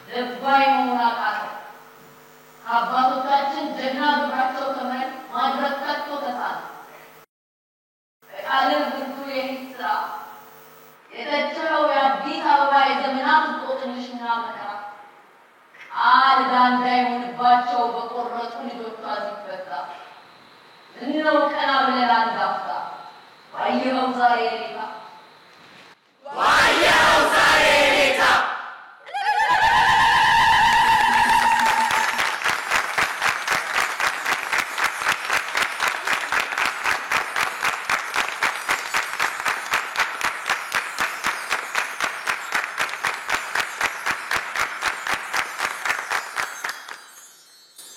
ልባይ መሆናቃት አባቶቻችን ጀና ብራቸው ተመን ማድረካቶ ተሳለ ዓለም ሁሉ የሂስራ የተጨው የአዲስ አበባ የዘመናት ቆጥንሽና መከራ አልዳንዳይ ሆንባቸው በቆረጡ ልጆቿ ሲፈታ እንነው ቀና ብለን አንዳፍታ ዋየው ዛሬ ሌታ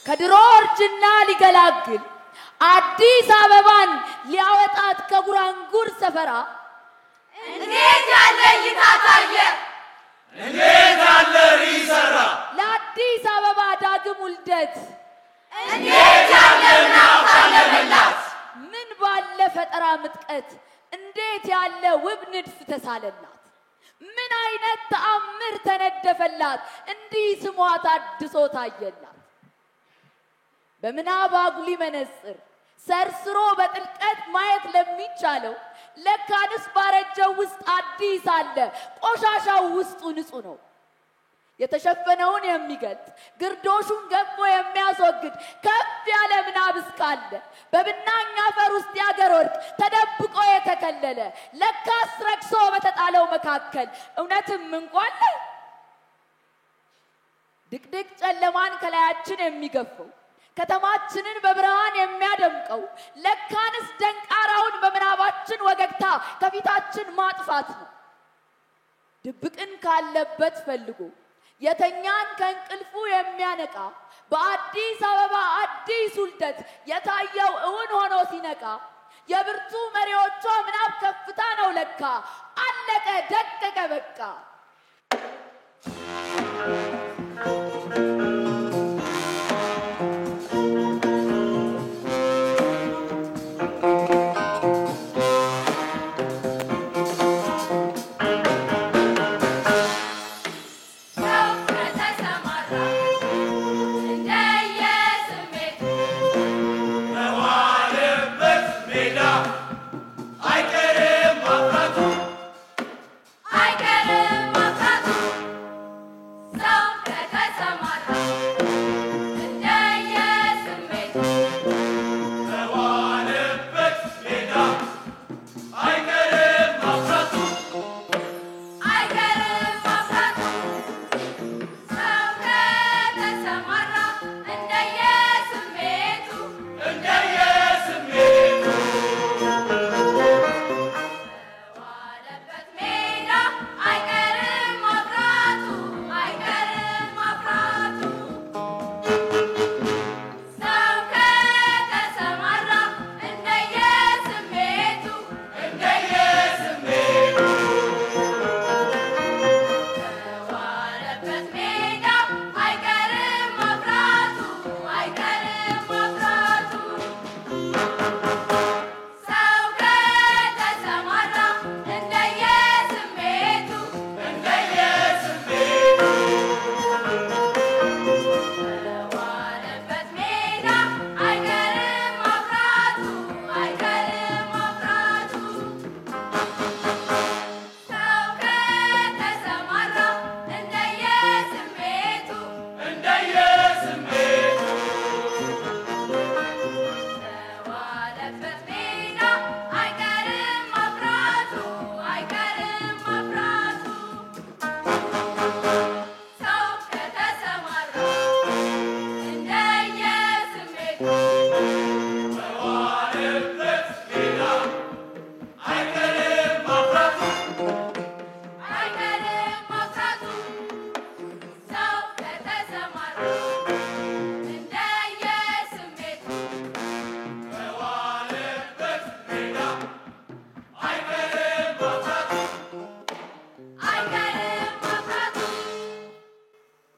ከድሮ እርጅና ሊገላግል አዲስ አበባን ሊያወጣት ከጉራንጉር ሰፈራ እንዴት ያለ ይታታየ እንዴት ያለ ሪሰራ ለአዲስ አበባ ዳግም ውልደት እንዴት ያለ ናፋለመላት ምን ባለ ፈጠራ ምጥቀት እንዴት ያለ ውብ ንድፍ ተሳለላት ምን አይነት ተአምር ተነደፈላት እንዲህ ስሟ ታድሶ ታየላት በምናብ አጉሊ መነጽር ሰርስሮ በጥልቀት ማየት ለሚቻለው ለካንስ ባረጀው ውስጥ አዲስ አለ ቆሻሻው ውስጡ ንጹህ ነው የተሸፈነውን የሚገልጥ ግርዶሹን ገፎ የሚያስወግድ ከፍ ያለ ምናብ እስካለ በብናኝ አፈር ውስጥ ያገር ወርቅ ተደብቆ የተከለለ ለካስ ረክሶ በተጣለው መካከል እውነትም እንኳን ድቅድቅ ጨለማን ከላያችን የሚገፈው ከተማችንን በብርሃን የሚያደምቀው ለካንስ ደንቃራውን በመናባችን ወገግታ ከፊታችን ማጥፋት ነው ድብቅን ካለበት ፈልጎ የተኛን ከእንቅልፉ የሚያነቃ በአዲስ አበባ አዲስ ውልደት የታየው እውን ሆኖ ሲነቃ የብርቱ መሪዎቿ ምናብ ከፍታ ነው ለካ አለቀ ደቀቀ በቃ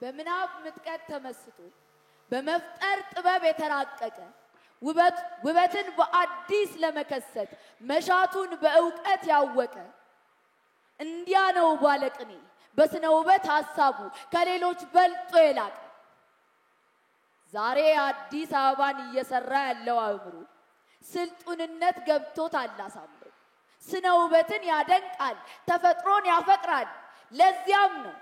በምናብ ምጥቀት ተመስጦ በመፍጠር ጥበብ የተራቀቀ ውበትን በአዲስ ለመከሰት መሻቱን በእውቀት ያወቀ እንዲያ ነው ባለቅኔ በስነ ውበት ሐሳቡ ከሌሎች በልጦ የላቀ ዛሬ አዲስ አበባን እየሰራ ያለው አእምሮ ስልጡንነት ገብቶት አላሳምሮ ስነ ውበትን ያደንቃል ተፈጥሮን ያፈቅራል ለዚያም ነው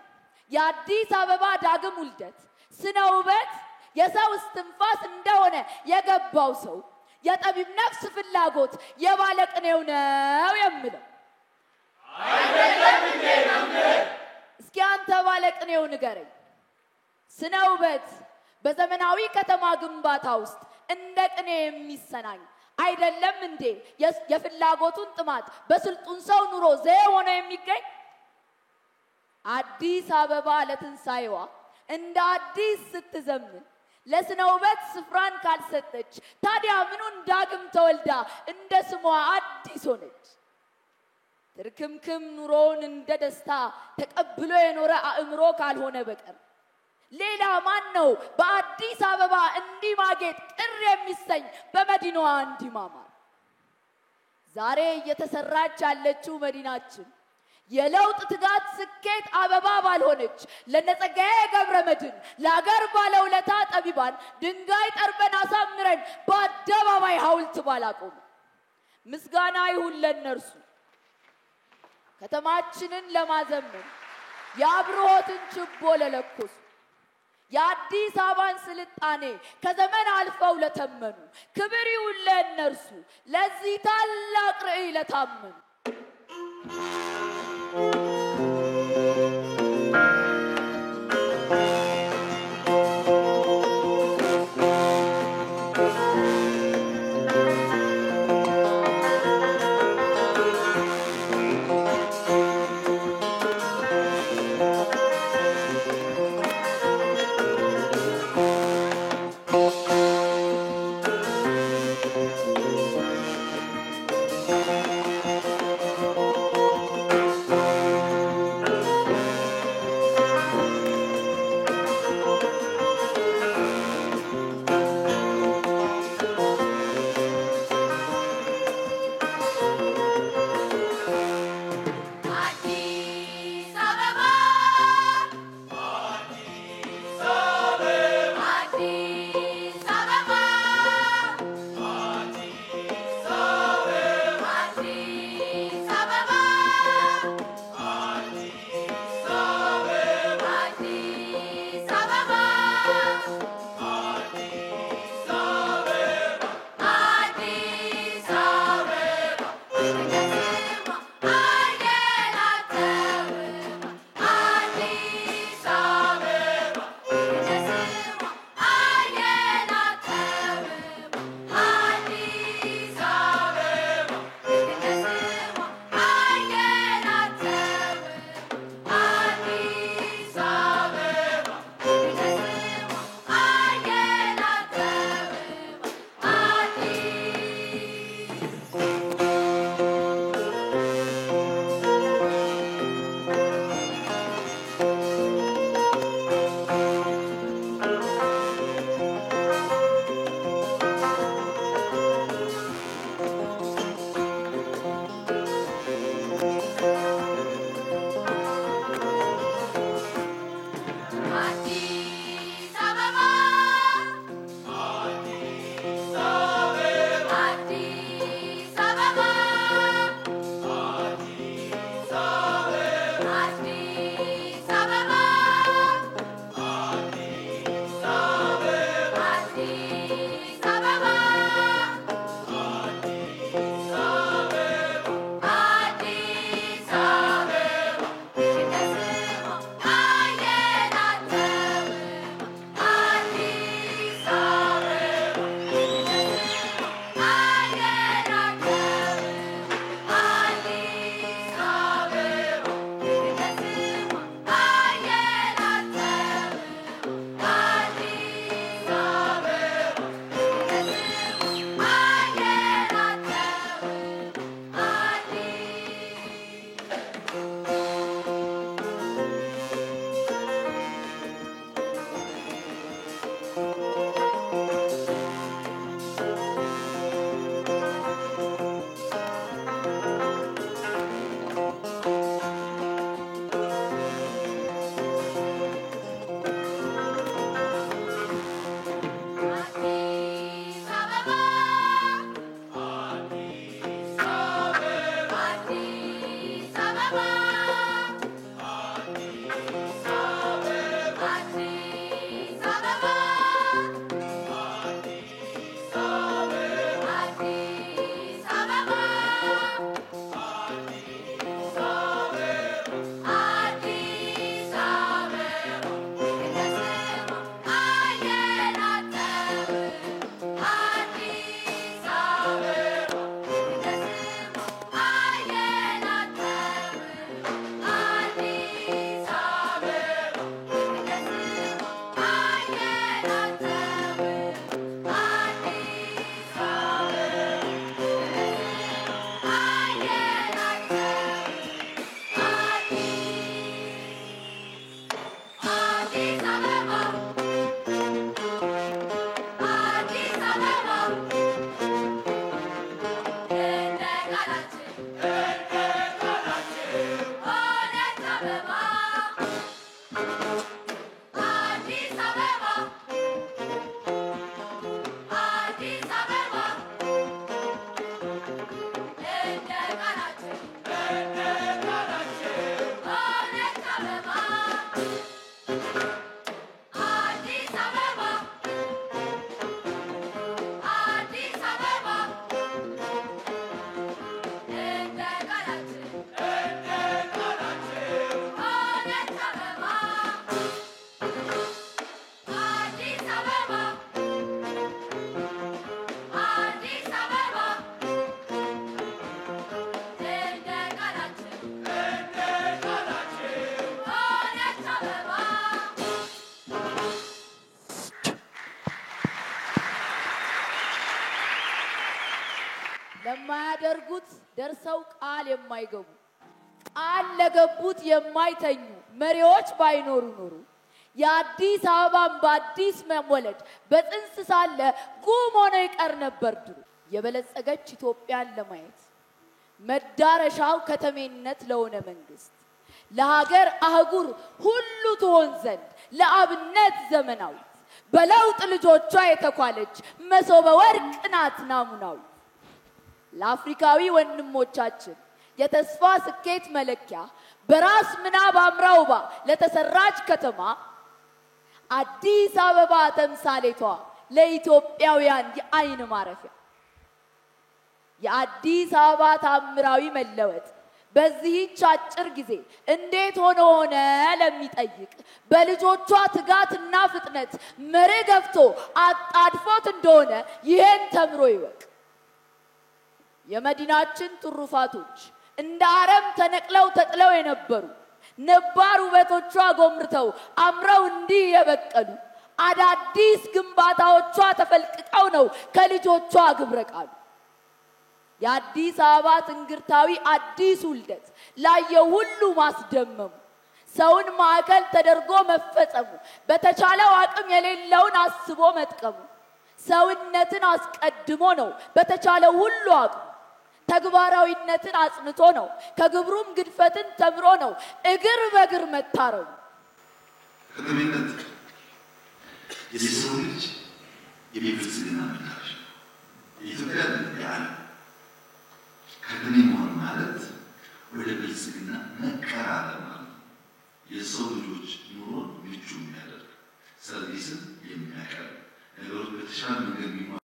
የአዲስ አበባ ዳግም ውልደት ስነ ውበት የሰው እስትንፋስ እንደሆነ የገባው ሰው የጠቢብ ነፍስ ፍላጎት የባለቅኔው ነው የምለው አይደለም እንዴ መምህር እስኪ አንተ ባለቅኔው ንገረኝ ስነ ውበት በዘመናዊ ከተማ ግንባታ ውስጥ እንደ ቅኔ የሚሰናኝ አይደለም እንዴ የፍላጎቱን ጥማት በስልጡን ሰው ኑሮ ዘዬ ሆኖ የሚገኝ አዲስ አበባ ለትንሳኤዋ እንደ አዲስ ስትዘምን ለስነ ውበት ስፍራን ካልሰጠች ታዲያ ምኑን ዳግም ተወልዳ እንደ ስሟ አዲስ ሆነች ትርክምክም ኑሮን እንደ ደስታ ተቀብሎ የኖረ አእምሮ ካልሆነ በቀር ሌላ ማን ነው በአዲስ አበባ እንዲማጌጥ ቅር የሚሰኝ በመዲናዋ እንዲማማር ዛሬ እየተሰራች ያለችው መዲናችን የለውጥ ትጋት ስኬት አበባ ባልሆነች ለነጸጋዬ ገብረመድን ለአገር ባለውለታ ጠቢባን ድንጋይ ጠርበን አሳምረን በአደባባይ ሐውልት ባላቆም ምስጋና ይሁን ለነርሱ ከተማችንን ለማዘመን የአብሮትን ችቦ ለለኮሱ የአዲስ አበባን ስልጣኔ ከዘመን አልፈው ለተመኑ ክብር ይሁን ለነርሱ ለዚህ ታላቅ ራዕይ ለታመኑ ለማያደርጉት ደርሰው ቃል የማይገቡ ቃል ለገቡት የማይተኙ መሪዎች ባይኖሩ ኖሩ የአዲስ አበባን በአዲስ መወለድ በጽንስ ሳለ ጉም ሆኖ ይቀር ነበር ድሩ። የበለጸገች ኢትዮጵያን ለማየት መዳረሻው ከተሜነት ለሆነ መንግስት ለሀገር አህጉር ሁሉ ትሆን ዘንድ ለአብነት ዘመናዊ በለውጥ ልጆቿ የተኳለች መሶበ ወርቅ ናት ናሙናዊ። ለአፍሪካዊ ወንድሞቻችን የተስፋ ስኬት መለኪያ በራስ ምናብ አምራውባ ለተሰራች ከተማ አዲስ አበባ ተምሳሌቷ ለኢትዮጵያውያን የአይን ማረፊያ። የአዲስ አበባ ታምራዊ መለወጥ በዚህች አጭር ጊዜ እንዴት ሆነ ለሚጠይቅ በልጆቿ ትጋትና ፍጥነት መርህ ገፍቶ አጣድፎት እንደሆነ ይሄን ተምሮ ይወቅ። የመዲናችን ትሩፋቶች እንደ አረም ተነቅለው ተጥለው የነበሩ ነባር ውበቶቿ ጎምርተው አምረው እንዲህ የበቀሉ አዳዲስ ግንባታዎቿ ተፈልቅቀው ነው ከልጆቿ ግብረቃሉ። የአዲስ አበባ ትንግርታዊ አዲስ ውልደት ላየው ሁሉ ማስደመሙ ሰውን ማዕከል ተደርጎ መፈጸሙ በተቻለው አቅም የሌለውን አስቦ መጥቀሙ ሰውነትን አስቀድሞ ነው በተቻለው ሁሉ አቅም ተግባራዊነትን አጽንቶ ነው ከግብሩም ግድፈትን ተምሮ ነው እግር በእግር መታረው። ከተሜነት የሰው ልጅ የብልጽግና መዳረሻ የኢትዮጵያ የዓለም ከተሜ መሆን ማለት ወደ ብልጽግና መቀራረብ ማለት የሰው ልጆች ኑሮ ምቹ የሚያደርግ ሰርቪስን የሚያቀርብ ነገሮች በተሻለ መንገድ